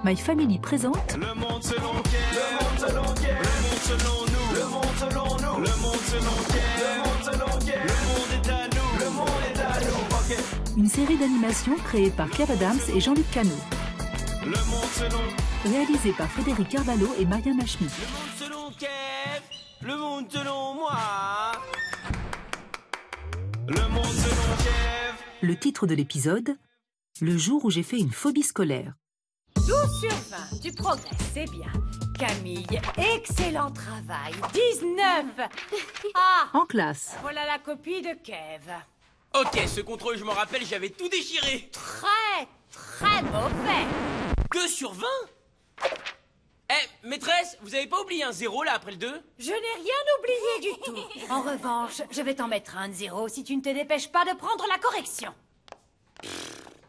My Family présente Le monde selon Kev, le monde selon Kev, le monde selon nous, le monde selon nous, le monde selon Kev, le monde selon Kev, le monde est à nous, le monde est à nous. Okay. une série d'animation créée par Kev Adams et Jean-Luc Cano. Le monde selon, Réalisée par Frédéric Carvalho et Marianne Machmy. le monde selon Kev, le monde selon moi. Le monde selon Kev. Le titre de l'épisode, Le jour où j'ai fait une phobie scolaire. 12 sur 20, tu progresses, c'est bien. Camille, excellent travail. 19. Ah, En classe, voilà la copie de Kev. Ok, ce contrôle, je m'en rappelle, j'avais tout déchiré. Très, très mauvais. 2 sur 20. Eh, maîtresse, vous avez pas oublié un 0 là après le 2? Je n'ai rien oublié du tout. En revanche, je vais t'en mettre un 0 si tu ne te dépêches pas de prendre la correction.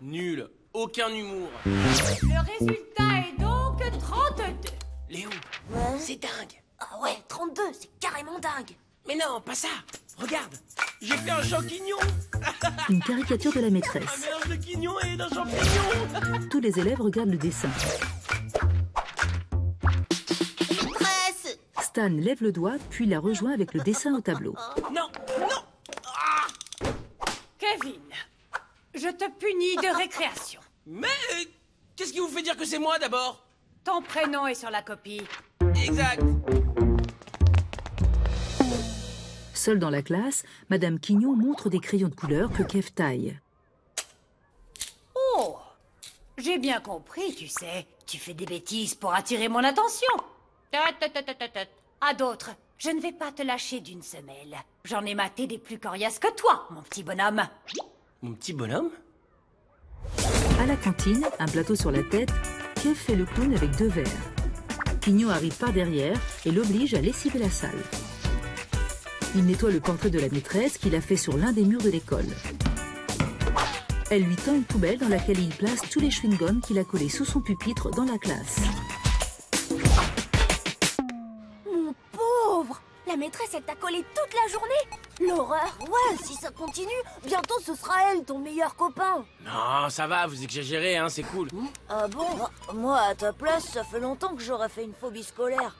Nul, aucun humour. Le résultat est donc 32. Léo, Ouais. c'est dingue. Ah ouais, 32, c'est carrément dingue. Mais non, pas ça. Regarde, j'ai fait un champignon. une caricature de la Un maîtresse. mélange de quignon et d'un champignon. Tous les élèves regardent le dessin. Presse. Stan lève le doigt, puis la rejoint avec le dessin au tableau. Non, non. Kevin, je te punis de récréation. Mais qu'est-ce qui vous fait dire que c'est moi d'abord? Ton prénom est sur la copie. Exact. Seule dans la classe, Madame Quignon montre des crayons de couleur que Kev taille. Oh, j'ai bien compris, tu sais. Tu fais des bêtises pour attirer mon attention. À d'autres, je ne vais pas te lâcher d'une semelle. J'en ai maté des plus coriaces que toi, mon petit bonhomme. Mon petit bonhomme? À la cantine, un plateau sur la tête, Kev fait le clown avec 2 verres. Quignon arrive par derrière et l'oblige à lessiver la salle. Il nettoie le portrait de la maîtresse qu'il a fait sur l'un des murs de l'école. Elle lui tend une poubelle dans laquelle il place tous les chewing-gums qu'il a collés sous son pupitre dans la classe. Mon pauvre. La maîtresse, elle t'a collé toute la journée. L'horreur. Ouais, si ça continue, bientôt ce sera elle, ton meilleur copain. Non, ça va, vous exagérez, hein, c'est cool. Ah bon? Moi, à ta place, ça fait longtemps que j'aurais fait une phobie scolaire.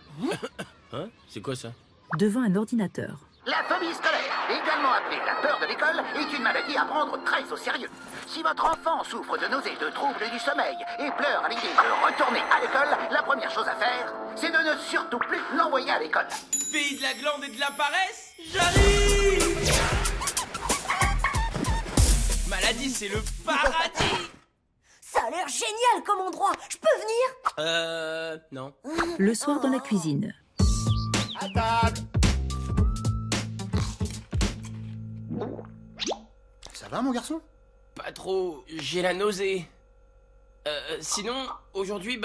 Hein? C'est quoi ça? Devant un ordinateur. La phobie scolaire, également appelée la peur de l'école, est une maladie à prendre très au sérieux. Si votre enfant souffre de nausées, de troubles du sommeil et pleure à l'idée de retourner à l'école, la première chose à faire, c'est de ne surtout plus l'envoyer à l'école. Pays de la glande et de la paresse, j'arrive. Maladie, c'est le paradis. Ça a l'air génial comme endroit. Je peux venir? Non. Le soir dans la cuisine. À table. Ça va, mon garçon? Pas trop, j'ai la nausée. Sinon, aujourd'hui,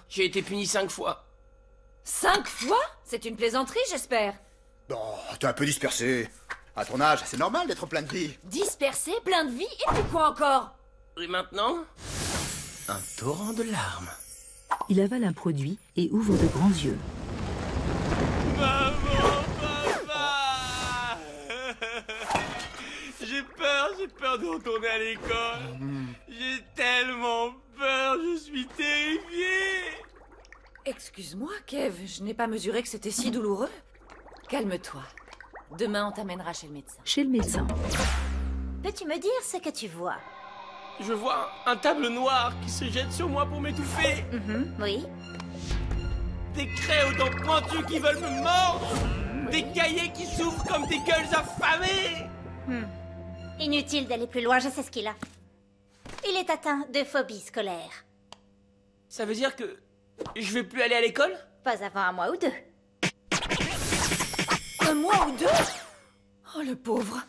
j'ai été puni 5 fois. 5 fois? C'est une plaisanterie, j'espère. Bon, t'es un peu dispersé. À ton âge, c'est normal d'être plein de vie. Dispersé, plein de vie, et puis quoi encore? Et maintenant, un torrent de larmes. Il avale un produit et ouvre de grands yeux. Maman, papa. J'ai peur de retourner à l'école. J'ai tellement peur, je suis terrifié. Excuse-moi, Kev, je n'ai pas mesuré que c'était si douloureux. Calme-toi. Demain, on t'amènera chez le médecin. Chez le médecin. Peux-tu me dire ce que tu vois? Je vois un tableau noir qui se jette sur moi pour m'étouffer. Oui. Des craies aux dents pointues qui veulent me mordre. Des cahiers qui s'ouvrent comme des gueules affamées. Inutile d'aller plus loin, je sais ce qu'il a. Il est atteint de phobie scolaire. Ça veut dire que je vais plus aller à l'école? Pas avant un mois ou 2. Un mois ou 2? Oh, le pauvre.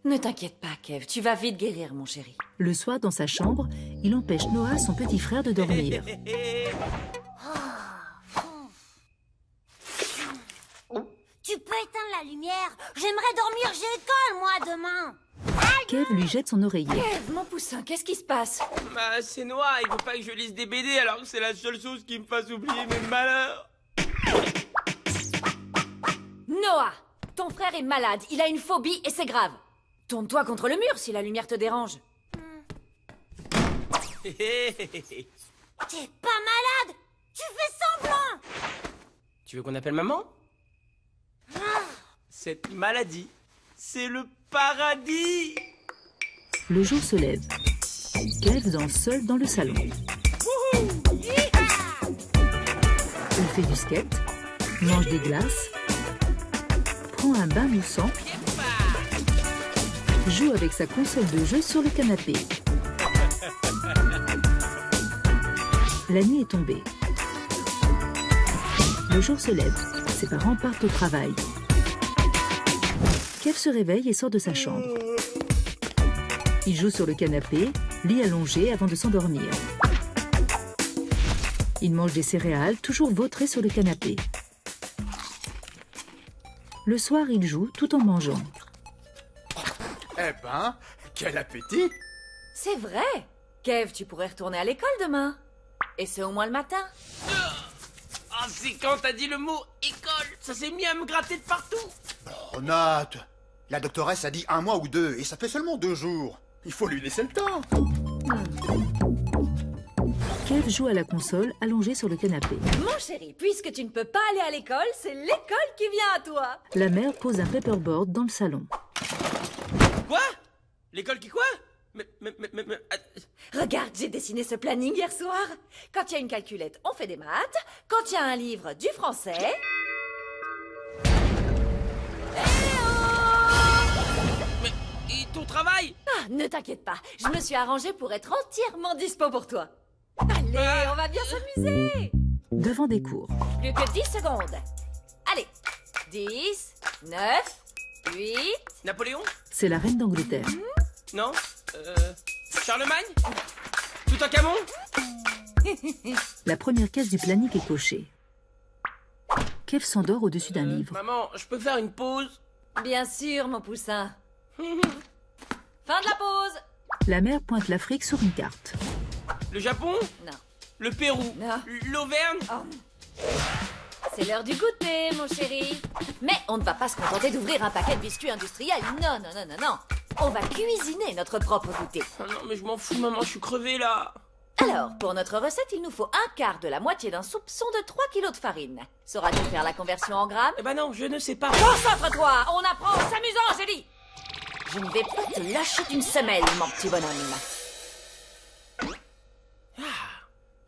Ne t'inquiète pas, Kev, tu vas vite guérir, mon chéri. Le soir, dans sa chambre, il empêche Noah, son petit frère, de dormir. Tu peux éteindre la lumière? J'aimerais dormir, j'ai école, moi, demain. Kev lui jette son oreiller. Kev, mon poussin, qu'est-ce qui se passe? C'est Noah, il veut pas que je lise des BD alors que c'est la seule chose qui me fasse oublier mes malheurs. Noah, ton frère est malade, il a une phobie et c'est grave. Tourne-toi contre le mur si la lumière te dérange. T'es pas malade? Tu veux qu'on appelle maman? Cette maladie, c'est le paradis. Le jour se lève. Kev danse seul dans le salon. Il fait du skate, mange des glaces, prend un bain moussant, joue avec sa console de jeu sur le canapé. La nuit est tombée. Le jour se lève. Ses parents partent au travail. Kev se réveille et sort de sa chambre. Il joue sur le canapé, lit allongé avant de s'endormir. Il mange des céréales, toujours vautré sur le canapé. Le soir, il joue tout en mangeant. Eh ben, quel appétit! C'est vrai. Kev, tu pourrais retourner à l'école demain. Et c'est au moins le matin. Ah, c'est quand t'as dit le mot école, ça s'est mis à me gratter de partout. Oh, Nat, la doctoresse a dit 1 mois ou 2, et ça fait seulement 2 jours. Il faut lui laisser le temps. Kev joue à la console, allongé sur le canapé. Mon chéri, puisque tu ne peux pas aller à l'école, c'est l'école qui vient à toi. La mère pose un paperboard dans le salon. Quoi? L'école qui quoi? Mais... Regarde, j'ai dessiné ce planning hier soir. Quand il y a une calculette, on fait des maths. Quand il y a un livre, du français. Mais... Et ton travail? Ah, ne t'inquiète pas, je me suis arrangée pour être entièrement dispo pour toi. Allez, on va bien s'amuser. Devant des cours. Plus que 10 secondes. Allez, 10, 9, 8... Napoléon? C'est la reine d'Angleterre. Non? Charlemagne? Toutankhamon? La première case du planning est cochée. Kev s'endort au-dessus d'un livre. Maman, je peux faire une pause? Bien sûr, mon poussin. Fin de la pause. La mère pointe l'Afrique sur une carte. Le Japon? Non. Le Pérou? Non. L'Auvergne? Oh. C'est l'heure du goûter, mon chéri. Mais on ne va pas se contenter d'ouvrir un paquet de biscuits industriels. Non, non, non, non, non. On va cuisiner notre propre goûter. Oh non, mais je m'en fous, maman, je suis crevé là. Alors, pour notre recette, il nous faut un quart de la moitié d'un soupçon de 3 kilos de farine. Sauras-tu faire la conversion en grammes? Eh ben non, je ne sais pas. Concentre-toi, on apprend en s'amusant, j'ai dit. Je ne vais pas te lâcher d'une semelle, mon petit bonhomme.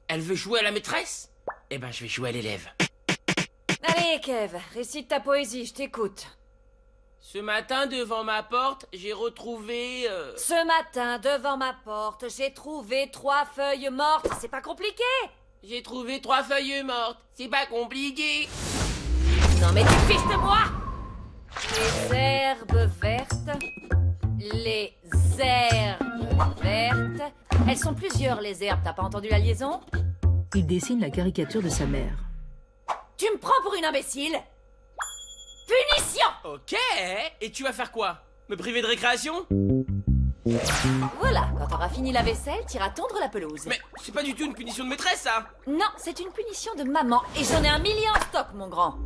Elle veut jouer à la maîtresse? Eh ben, je vais jouer à l'élève. Allez, Kev, récite ta poésie, je t'écoute. Ce matin, devant ma porte, j'ai retrouvé... Ce matin, devant ma porte, j'ai trouvé 3 feuilles mortes. C'est pas compliqué. J'ai trouvé 3 feuilles mortes. C'est pas compliqué. Non mais tu fiches de moi. Les herbes vertes. Les herbes vertes. Elles sont plusieurs, les herbes. T'as pas entendu la liaison? Il dessine la caricature de sa mère. Tu me prends pour une imbécile? Punition! Ok, et tu vas faire quoi? Me priver de récréation? Voilà, quand t'auras fini la vaisselle, t'iras tondre la pelouse. Mais c'est pas du tout une punition de maîtresse, ça! Non, c'est une punition de maman, et j'en ai 1 million en stock, mon grand.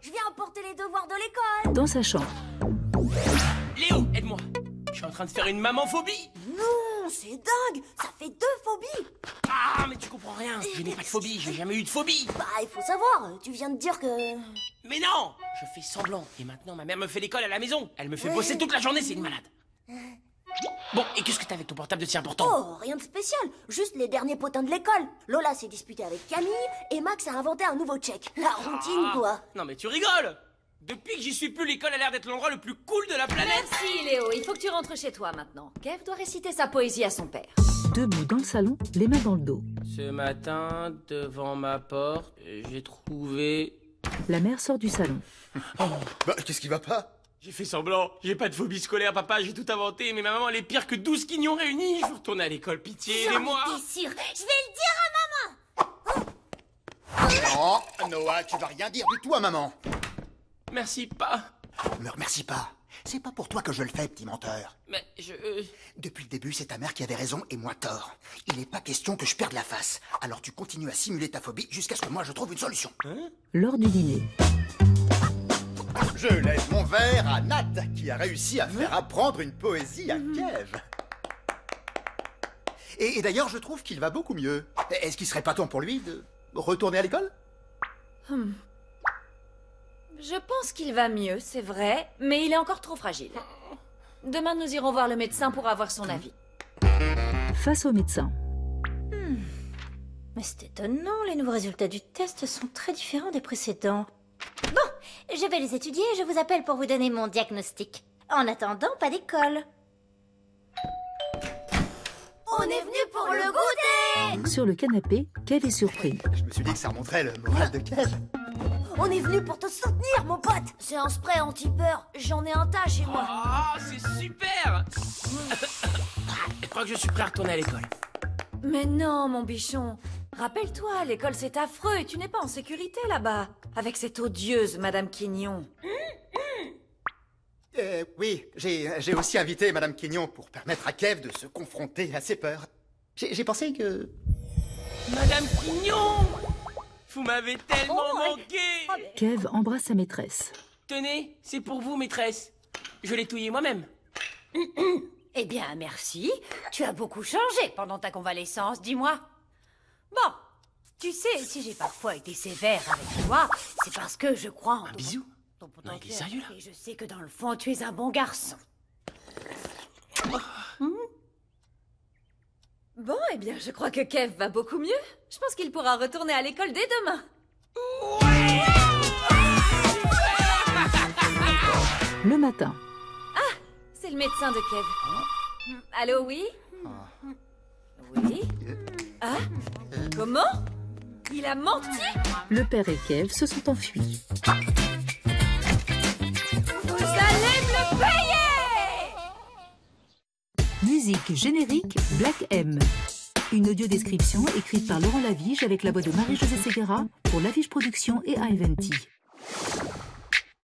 Je viens apporter les devoirs de l'école. Dans sa chambre. Léo, aide-moi! Je suis en train de faire une maman-phobie! Non, c'est dingue. Ça fait 2 phobies. Ah, mais tu comprends rien! Je n'ai pas de phobie, j'ai jamais eu de phobie! Bah, il faut savoir. Tu viens de dire que... Mais non! Je fais semblant, et maintenant ma mère me fait l'école à la maison! Elle me fait bosser toute la journée, c'est une malade! Bon, et qu'est-ce que t'as avec ton portable de si important? Oh, rien de spécial. Juste les derniers potins de l'école. Lola s'est disputée avec Camille et Max a inventé un nouveau check. La routine, quoi. Non mais tu rigoles! Depuis que j'y suis plus, l'école a l'air d'être l'endroit le plus cool de la planète! Merci, Léo. Il faut que tu rentres chez toi maintenant. Kev doit réciter sa poésie à son père. Debout dans le salon, les mains dans le dos. Ce matin, devant ma porte, j'ai trouvé... La mère sort du salon. Bah, qu'est-ce qui va pas? J'ai fait semblant, j'ai pas de phobie scolaire, papa, j'ai tout inventé, mais ma maman, elle est pire que 12 quignons réunis. Je veux retourner à l'école, pitié, aidez-moi. J'en étais sûre. Je vais le dire à maman. Non, Noah, tu vas rien dire du tout à maman. Merci, pas. Me remercie pas. C'est pas pour toi que je le fais, petit menteur. Mais je... Depuis le début, c'est ta mère qui avait raison et moi tort. Il n'est pas question que je perde la face. Alors tu continues à simuler ta phobie jusqu'à ce que moi je trouve une solution. Lors du dîner. Je lève mon verre à Nat, qui a réussi à faire apprendre une poésie à Kev. Et d'ailleurs, je trouve qu'il va beaucoup mieux. Est-ce qu'il serait pas temps pour lui de retourner à l'école? Je pense qu'il va mieux, c'est vrai, mais il est encore trop fragile. Demain, nous irons voir le médecin pour avoir son avis. Face au médecin. Mais c'est étonnant, les nouveaux résultats du test sont très différents des précédents. Bon, je vais les étudier et je vous appelle pour vous donner mon diagnostic. En attendant, pas d'école. On est venu pour le goûter! Sur le canapé, Kev est surpris. Je me suis dit que ça remonterait le moral de Kev. On est venu pour te soutenir, mon pote! C'est un spray anti-peur. J'en ai un tas chez moi. Oh, c'est super. Je crois que je suis prêt à retourner à l'école. Mais non, mon bichon. Rappelle-toi, l'école c'est affreux et tu n'es pas en sécurité là-bas. Avec cette odieuse Madame Quignon. Oui, j'ai aussi invité Madame Quignon pour permettre à Kev de se confronter à ses peurs. J'ai pensé que... Madame Quignon, vous m'avez tellement manqué. Kev embrasse sa maîtresse. Tenez, c'est pour vous, maîtresse. Je l'ai touillé moi-même. Eh bien, merci. Tu as beaucoup changé pendant ta convalescence, dis-moi. Bon, tu sais, si j'ai parfois été sévère avec toi, c'est parce que je crois en Un bisou. ton Non, potentiel. il est sérieux, là. Et je sais que dans le fond, tu es un bon garçon. Bon, eh bien, je crois que Kev va beaucoup mieux. Je pense qu'il pourra retourner à l'école dès demain. Le matin, C'est le médecin de Kev. Allô, oui? Oui? Ah? Comment? Il a menti? le père et Kev se sont enfuis. Vous allez me le payer! Musique générique Black M. Une audio-description écrite par Laurent Lavige avec la voix de Marie-Josée Seguera pour Lavige Productions et iVenti.